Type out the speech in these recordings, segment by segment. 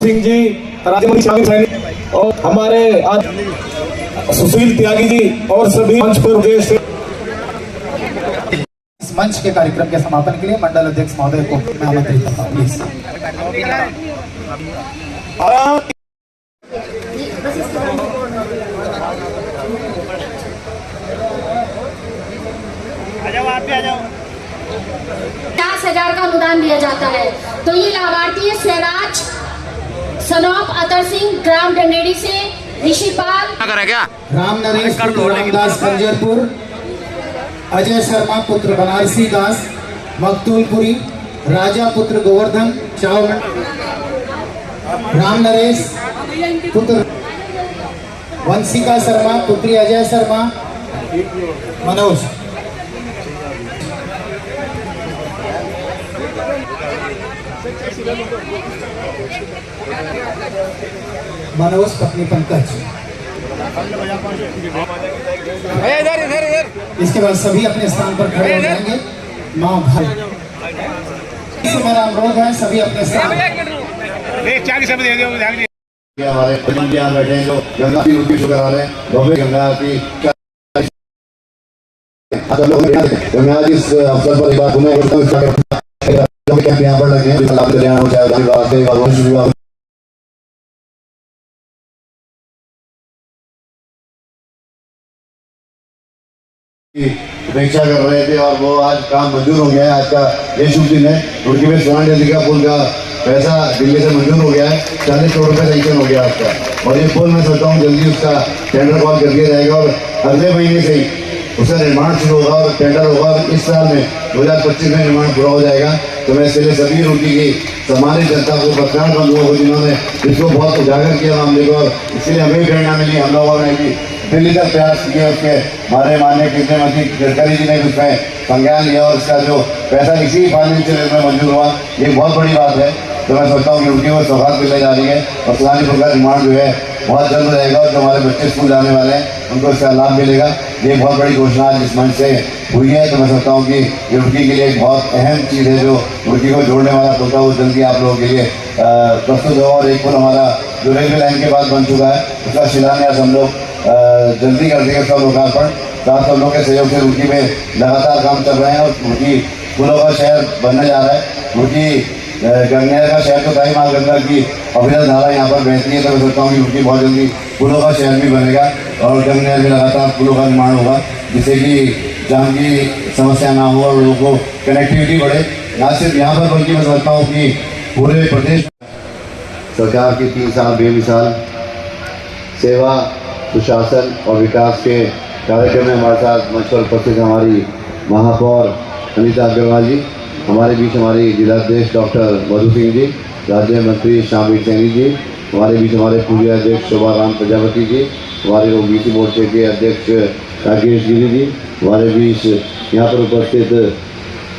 सिंह जी, राज्यमंत्री शामिल सैनिक और हमारे आज सुशील त्यागी जी और सभी मंच पर उपस्थित इस मंच के कार्यक्रम के समापन के लिए मंडल अध्यक्ष महोदय को मैं आमंत्रित करता हूं। प्लीज आप भी आ जाओ। 50,000 का अनुदान दिया जाता है। तो ये लाभार्थी है स्वराज सनौप अतर सिंह, ग्राम डंडेड़ी से ऋषिपाल क्या राम नरेश पुत्र रामदास कंजरपुर, अजय शर्मा पुत्र बनारसी दास मकतूलपुरी, राजा पुत्र गोवर्धन चावल, राम नरेश पुत्र वंशिका शर्मा पुत्री अजय शर्मा मनोज, मनोज पत्नी पंकज। इसके बाद सभी अपने स्थान पर खड़े हो जाएंगे। माँ भाई मेरा अनुरोध है, सभी अपने स्थान हमारे यहाँ बैठे हैं जो गंगा की उनकी शुक्र आ रहे हैं। भव्य गंगा की गंगा जी इस अवसर पर एक बार यहाँ पर लगे हैं कल्याण हो जाए अपेक्षा कर रहे थे और वो आज काम मंजूर हो गया है। आज का ये शुभ दिन है। रुड़की में सोना नदी का पुल का पैसा दिल्ली से मंजूर हो गया है। 40 करोड़ रुपये सैंक्शन हो गया आपका और ये पुल मैं सोचता हूँ जल्दी उसका टेंडर कॉल कर दिया जाएगा और अगले महीने से ही उसका निर्माण शुरू होगा और टेंडर होगा और इस साल में 2025 में निर्माण पूरा हो जाएगा। तो मैं इसके लिए सभी रुड़की की सम्मानित जनता को पत्रकार बंधुओं को जिन्होंने इसको बहुत उजागर किया मामले को और इसलिए हमें प्रेरणा मिली, हम लोगों ने भी दिल्ली तक प्रयास किए। उसके हमारे माननीय केंद्रीय मंत्री गडकरी जी ने उसमें संज्ञान लिया और इसका जो पैसा इसी फाइनेंशियल ईयर में मंजूर हुआ, ये बहुत बड़ी बात है। तो मैं सोचता हूँ कि उनकी वो सौगात मिलने जा रही है और सुलानीपुर का निर्माण जो है बहुत जल्द हो जाएगा और जो हमारे बच्चे स्कूल जाने वाले हैं उनको इसका लाभ मिलेगा। ये बहुत बड़ी घोषणा आज इस मंच से हुई है। तो मैं सोचता हूँ कि ये रुड़की के लिए एक बहुत अहम चीज़ है जो रुड़की को जोड़ने वाला होता है वो जल्दी आप लोगों के लिए प्रस्तुत हो। और एक पुल हमारा जो रेलवे लाइन के बाद बन चुका है उसका शिलान्यास हम लोग जल्दी कर देंगे। सब लोकार्पण साथ सब लोग के सहयोग से रुड़की में लगातार काम चल रहे हैं और रुड़की पुलों का शहर बनने जा रहा है। रुड़की गंगनहर का शहर तो ताई माँ गंगा की अविरल धारा यहाँ पर बहती है। तो मैं सोचता हूँ कि रुड़की बहुत जल्दी पुलों का शहर भी बनेगा और गंगनहर में लगातार पुलों का निर्माण होगा जिससे कि जाम की समस्या ना हो और लोगों को कनेक्टिविटी बढ़े। ना सिर्फ यहाँ पर बल्कि मैं समझता हूँ कि पूरे प्रदेश सरकार की 3 साल बेमिसाल सेवा सुशासन और विकास के कार्यक्रम में हमारे साथ मंच पर उपस्थित हमारी महापौर अनीता अग्रवाल जी, हमारे बीच हमारी जिलाध्यक्ष डॉक्टर मधु सिंह जी, राज्य मंत्री शामिल सैनी जी, हमारे बीच हमारे पूर्व अध्यक्ष शोभा राम प्रजापति जी, हमारे ओबीसी मोर्चे के अध्यक्ष राकेश गिरी जी, हमारे बीच यहाँ पर उपस्थित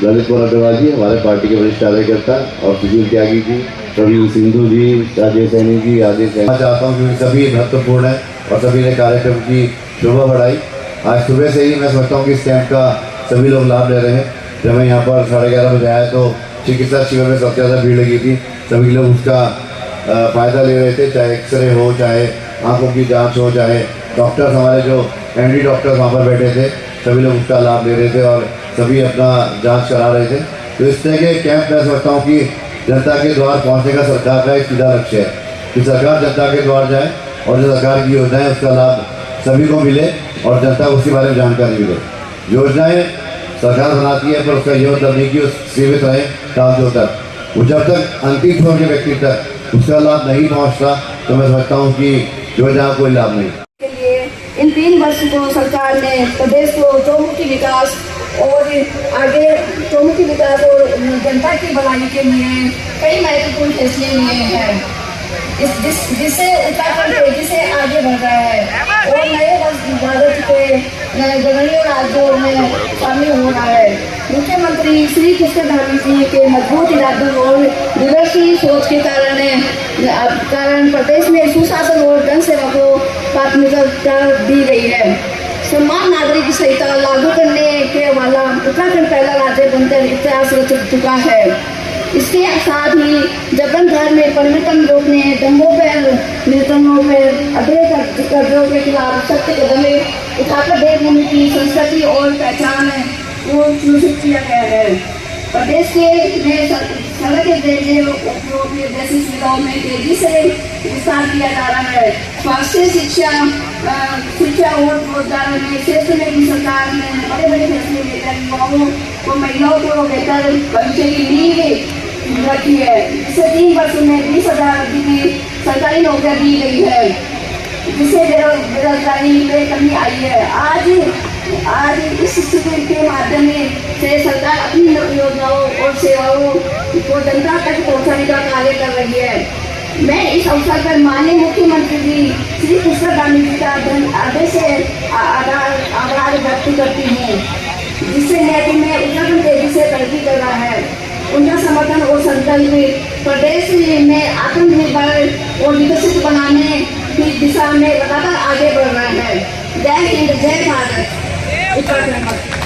ललित कुमार अग्रवाल जी, हमारे पार्टी के वरिष्ठ कार्यकर्ता और सुशील त्यागी जी, प्रवीण सिंधु जी, राजेश सैनी जी, आदि मैं चाहता हूँ क्योंकि सभी महत्वपूर्ण है और सभी ने कार्यक्रम की शोभा बढ़ाई। आज सुबह से ही मैं समझता हूँ कि इस कैंप का सभी लोग लाभ ले रहे हैं। जब मैं यहाँ पर 11:30 बजे आया तो चिकित्सा शिविर में सबसे ज़्यादा भीड़ लगी थी। सभी लोग उसका फ़ायदा ले रहे थे, चाहे एक्सरे हो, चाहे आंखों की जांच हो, चाहे डॉक्टर्स हमारे जो एमडी डॉक्टर्स वहाँ पर बैठे थे सभी लोग उसका लाभ ले रहे थे और सभी अपना जांच करा रहे थे। तो इस तरह के कैंप मैं समझता हूँ कि जनता के द्वार पहुँचने का सरकार का एक सीधा लक्ष्य है कि सरकार जनता के द्वार जाए और जो सरकार की योजनाएँ उसका लाभ सभी को मिले और जनता को उसके बारे में जानकारी मिले। योजनाएँ सरकार बनाती है पर उसका ये मतलब नहीं कि वो सीमित रहे कागजों तक, वो जब तक अंतिम छोर के व्यक्ति तक उसका लाभ नहीं पहुंचता तो मैं समझता हूं कि योजना कोई लाभ नहीं। के लिए इन 3 वर्ष को सरकार ने प्रदेश को चौमुखी विकास और आगे चौमुखी विकास और जनता की भलाई के लिए कई महत्वपूर्ण फैसले लिए हैं जिससे उत्तराखंड तेजी से आगे बढ़ रहा है और नए भारत के गगनीय राज्यों में शामिल हो रहा है। मुख्यमंत्री श्री कृष्णधामी जी के मजबूत इरादों और दूरदर्शी सोच के कारण प्रदेश में सुशासन और जन सेवा को प्राथमिकता दी गई है। समान नागरिक संहिता लागू करने के वाला उत्तराखंड पहला राज्य बनकर इतिहास रच चुका है। इसके साथ ही जबरन धर्म में परिवर्तन रोकने, दंगों पर, निर्तनों पर, अवैध कर्जों के खिलाफ सख्त कदम उठाकर देवभूमि की संस्कृति और पहचान को सुनिश्चित किया गया है। प्रदेश के में सड़क के जैसी सुविधाओं में तेजी से विस्तार किया जा रहा है। स्वास्थ्य, शिक्षा और रोजगार में क्षेत्र में भी सरकार ने बड़े बड़े फैसले लेकर युवाओं को, महिलाओं को बेहतर भविष्य की नींव रखी है। इससे 3 वर्ष में 20,000 की सरकारी नौकरियां दी गई है, जिससे बेरोजगारी में कमी आई है। आज इस स्थिति के माध्यम से सरकार अपनी योजनाओं और सेवाओं को जनता तक पहुंचाने का कार्य कर रही है। मैं इस अवसर पर माननीय मुख्यमंत्री जी श्री कृष्ण गांधी जी का आदेश से आभार व्यक्त करती हूँ, जिससे नीति में उत्तराखंड तेजी से तरक्की कर रहा है। उनका समर्थन और संकल्प प्रदेश में आत्मनिर्भर और विकसित बनाने की दिशा में लगातार आगे बढ़ रहा है। जय हिंद, जय भारत। उत्तराखंड।